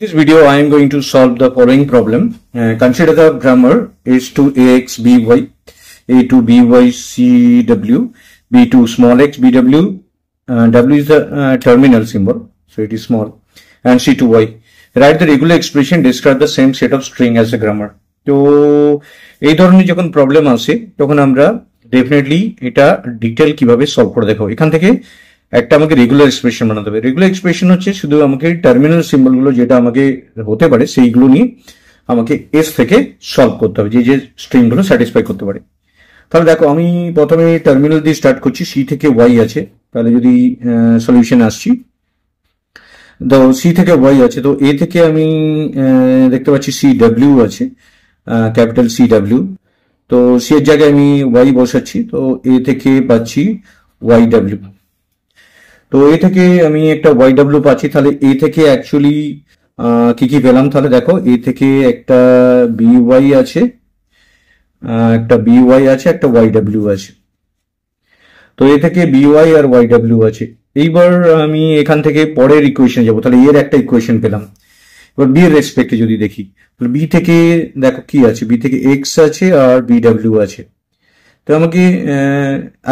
This video I am going to solve the following problem. Consider the grammar S to AX BY, A to BY CW, B to small x BW, W is the terminal symbol, so it is small, and C to Y. Write the regular expression, describe the same set of string as a grammar. তো এই ধরনের যখন problem আসে তখন আমরা definitely এটা detail কিভাবে solve করে দেখাবো। এখান থেকে একটা আমাকে রেগুলার এক্সপ্রেশন বানাতে হবে। রেগুলার এক্সপ্রেশন হচ্ছে শুধু আমাকে টার্মিনাল সিম্বলগুলো যেটা আমাকে হতে পারে সেইগুলো নিয়ে আমাকে এস থেকে সলভ করতে হবে, যে স্ট্রিংগুলো স্যাটিসফাই করতে পারে। তাহলে দেখো আমি প্রথমে টার্মিনাল দিয়ে স্টার্ট করছি, সি থেকে ওয়াই আছে, তাহলে যদি সলিউশন আসছি তো সি থেকে ওয়াই আছে, তো এ থেকে আমি দেখতে পাচ্ছি সি ডাব্লিউ আছে, ক্যাপিটাল সি ডাব্লিউ, তো সি এর জায়গায় আমি ওয়াই বসাচ্ছি, তো এ থেকে পাচ্ছি ওয়াই ডাব্লিউ। তো এ থেকে আমি একটা ওয়াই ডাব্লিউ পাচ্ছি, তাহলে এ থেকে অ্যাকচুয়ালি কি কি পেলাম, তাহলে দেখো এ থেকে একটা বি ওয়াই আছে, একটা বি ওয়াই আছে, একটা ওয়াই ডাব্লিউ আছে। তো এ থেকে বি ওয়াই আর ওয়াই ডাব্লিউ আছে। এইবার আমি এখান থেকে পরের ইকুয়েশন যাবো, তাহলে এর একটা ইকুয়েশন পেলাম। এবার বি এর রেসপেক্টে যদি দেখি, তাহলে বি থেকে দেখো কি আছে, বি থেকে এক্স আছে আর বি ডাব্লিউ আছে। তো আমাকে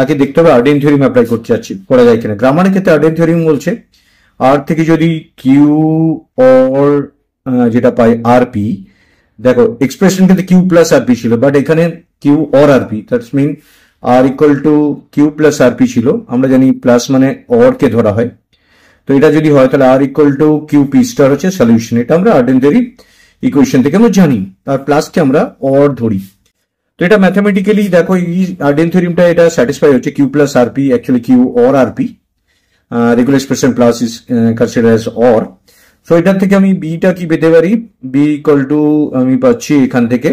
আগে দেখতে হবে আর্ডেন থিওরিম অ্যাপ্লাই করতে যাচ্ছি, করা যায় কিনা। গ্রামারের ক্ষেত্রে আর্ডেন থিওরিম বলছে আর থেকে যদি কিউ অর যেটা পাই আর পি, দেখো এক্সপ্রেশন কিন্তু কিউ প্লাস আর পি ছিল, বাট এখানে Q or R P, that's mean R equal to Q plus R P ছিল। আমরা জানি প্লাস মানে অর কে ধরা হয়, তো এটা যদি হয় তাহলে আর equal to Q P star হচ্ছে সলিউশন। এটা আমরা আর্ডেন থিওরি ইকুয়েশন থেকে আমরা জানি, আর প্লাসকে আমরা অর ধরি। তো এটা ম্যাথামেটিক্যালি দেখো এই আর্ডেন থিওরিমটা এটা স্যাটিসফাই হচ্ছে, Q plus R P actually Q or R P, regular expression plus is consider as or. So এটার থেকে আমি বিটা কি পেতে পারি, বি ইকুয়াল টু আমি পাচ্ছি এখান থেকে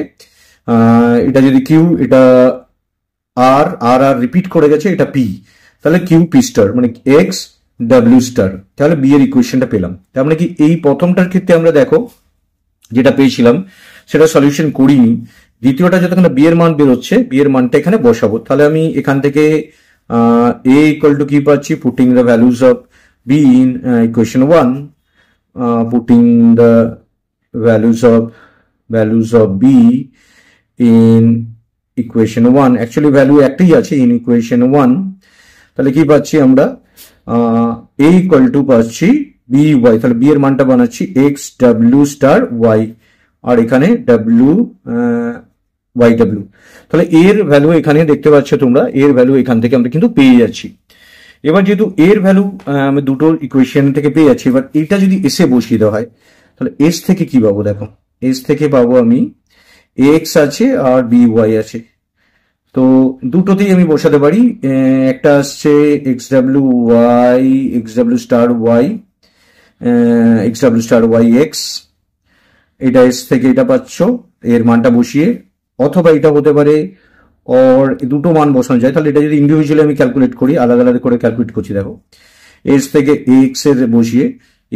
এটা যদি কিউ, এটা আর আর আর রিপিট করে গেছে, এটা পি, তাহলে কিউ পি স্টার মানে এক্স ডাব্লিউ স্টার, তাহলে বি এর ইকুয়েশনটা পেলাম। তার মানে কি এই প্রথমটার ক্ষেত্রে আমরা দেখো যেটা পেয়েছিলাম সেটা সলিউশন করিনি, দ্বিতীয়টা যতক্ষণ বি এর মান বেরোচ্ছে বি এর মানটা এখানে বসাবো। তাহলে আমি এখান থেকে এ ইকুয়াল টু কি পাচ্ছি, putting the values of be in equation one, putting the values of be in equation one, actually value একটাই আছে ইন ইকুয়েশন ওয়ান। তাহলে কি পাচ্ছি আমরা, এ ইকুয়াল টু পাচ্ছি বি ওয়াই, তাহলে বি এর মানটা বানাচ্ছি এক্স ডাব্লিউ স্টার ওয়াই, আর এখানে ডাব্লিউ ওয়াই ডাব্লিউ। তাহলে এর ভ্যালু এখানে দেখতে পাচ্ছ তোমরা, এর ভ্যালু এখান থেকে আমরা কিন্তু পেয়ে যাচ্ছি। এবার যেহেতু এর ভ্যালু আমি দুটো ইকুয়েশন থেকে পেয়ে যাচ্ছি, এবার এটা যদি এসে বসিয়ে দেওয়া হয় তাহলে এস থেকে কি পাবো, দেখো এস থেকে পাবো আমি এক্স আছে আর বি ওয়াই আছে। তো দুটোতেই আমি বসাতে পারি, একটা আসছে X W Y, X W star Y, X W star Y X, এটা এস থেকে এটা পাচ্ছ এর মানটা বসিয়ে, অথবা এটা হতে পারে ওর দুটো মান বসানো যায়। তাহলে এটা যদি ইন্ডিভিজুয়ালি আমি ক্যালকুলেট করি, আলাদা আলাদা করে ক্যালকুলেট করছি, দেখো এস থেকে এক্স এর বসিয়ে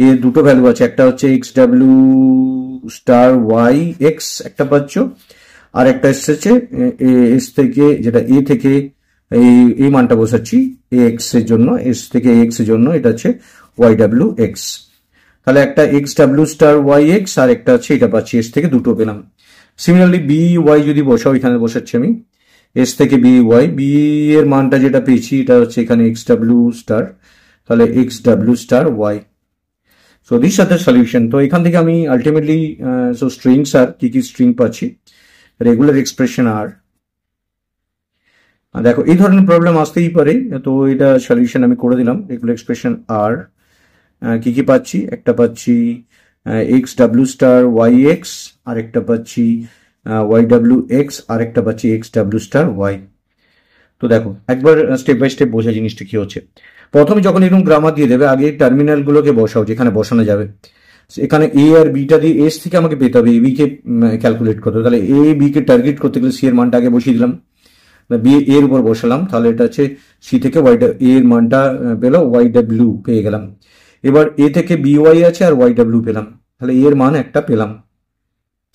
এর দুটো ভ্যালু আছে, একটা হচ্ছে X W star Y X একটা পাচ্ছ, আর একটা এসেছে এস থেকে যেটা এ থেকে এই মানটা বসাচ্ছি এক্স এর জন্য, এস থেকে এক্স এর জন্য এটা হচ্ছে ওয়াই ডাব্লিউ এক্স। তাহলে একটা X W star Y X আর একটা আছে এটা পাচ্ছি এস থেকে, দুটো পেলাম। সিমিলারলি বি ওয়াই যদি বসাও, এখানে বসাচ্ছি আমি এস থেকে বি ওয়াই, বি এর মানটা যেটা পেয়েছি এটা হচ্ছে এখানে এক্স ডাব্লিউ স্টার, তাহলে X W star Y. So this are the solution. তো এখান থেকে আমি আলটিমেটলি সো স্ট্রিংস আর কি কি স্ট্রিং পাচ্ছি, রেগুলার এক্সপ্রেশন আর, দেখো এই ধরনের প্রবলেম আসতেই পারে, তো এটা সলিউশন আমি করে দিলাম। রেগুলার এক্সপ্রেশন আর কি কি পাচ্ছি, একটা পাচ্ছি X W star Y X, আর একটা পাচ্ছি ওয়াই ডাব্লিউ এক্স, আর একটা পাচ্ছি এক্স ডাব্লিউ স্টার ওয়াই। তো দেখো একবার স্টেপ বাই স্টেপ বোঝা জিনিসটা কি হচ্ছে। প্রথমে যখন এরকম গ্রামার দিয়ে দেবে আগে টার্মিনাল গুলোকে বসাও যেখানে বসানো যাবে। এখানে এ আর বিটা দিয়ে এস থেকে আমাকে পেতে হবে এ বি কে ক্যালকুলেট করতে হবে, তাহলে এ বি কে টার্গেট করতে গেলে সি এর মানটা আগে বসিয়ে দিলাম, বি এর উপর বসালাম, তাহলে এটা হচ্ছে সি থেকে ওয়াই এর মানটা পেলো ওয়াই ডাব্লিউ পেয়ে গেলাম। এবার এ থেকে বি ওয়াই আছে আর ওয়াই ডাব্লিউ পেলাম, তাহলে এর মান একটা পেলাম।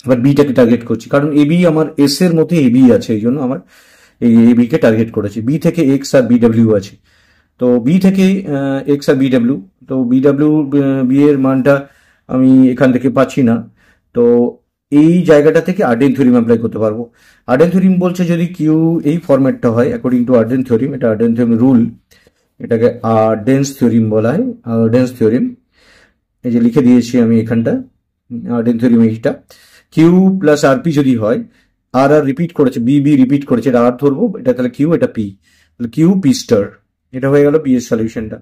এবার বিটাকে টার্গেট করছি কারণ এ বি আমার এস এর মধ্যে এ বি আছে, এই জন্য আমার এই এ বি কে টার্গেট করেছি। বি থেকে এক্স আর বি ডাব্লিউ আছে, তো বি থেকে এক্স আর বি ডাব্লিউ, তো বি ডাব্লিউ বি এর মানটা আমি এখান থেকে পাচ্ছি না। তো এই জায়গাটা থেকে আর্ডেন থিওরিম অ্যাপ্লাই করতে পারবো। আর্ডেন থিওরিম বলছে যদি কিউ এই ফরম্যাটটা হয় অ্যাকর্ডিং টু আর্ডেন থিওরিম, এটা আর্ডেন থিওরিম রুল, এটাকে আর্ডেন্স থিওরিম বলা হয়। আর্ডেন্স থিওরিম এই যে লিখে দিয়েছি আমি এখানটা, আর্ডেন থিওরিম এইটা, কিউ প্লাস আর পি যদি হয়, আর আর রিপিট করেছে, বি বি রিপিট করেছে, এটা আর ধরবো, এটা তাহলে কিউ, এটা পি, তাহলে কিউ পি স্টার, এটা হয়ে গেল বি এর সলিউশনটা।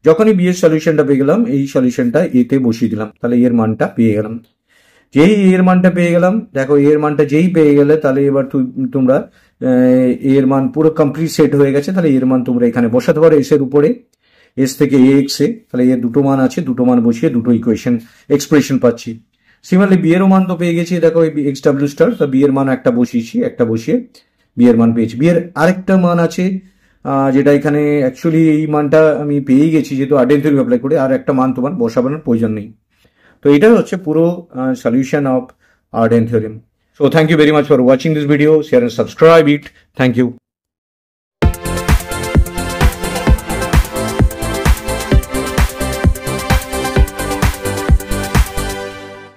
যখনই বি এর সলিউশনটা পেয়ে গেলাম, এই সলিউশনটা এতে বসিয়ে দিলাম, তাহলে এর মানটা পেয়ে গেলাম। যেই এর মানটা পেয়ে গেলাম, দেখো এর মানটা যেই পেয়ে গেলে, তাহলে এবার তোমরা এর মান পুরো কমপ্লিট সেট হয়ে গেছে, তাহলে এর মান তোমরা এখানে বসাতে পারো এস এর উপরে, এস থেকে এ এক্স এ, তাহলে এর দুটো মান আছে, দুটো মান বসিয়ে দুটো ইকুয়েশন এক্সপ্রেশন পাচ্ছি। সিমিলারলি বি এরও মান তো পেয়ে গেছি, দেখো এক্স ডাব্লিউ স্টার, তো বি এর মান একটা বসিয়েছি, একটা বসিয়ে বি এর মান পেয়েছি। বি এর আরেকটা মান আছে যেটা এখানে অ্যাকচুয়ালি এই মানটা আমি পেয়ে গেছি, যেহেতু আর্ডেন থিওরিম অ্যাপ্লাই করে, আর একটা মান তোমার বসাবানোর প্রয়োজন নেই। তো এটাই হচ্ছে পুরো solution of Arden theorem. So thank you very much for watching this video. Share and subscribe it. Thank you.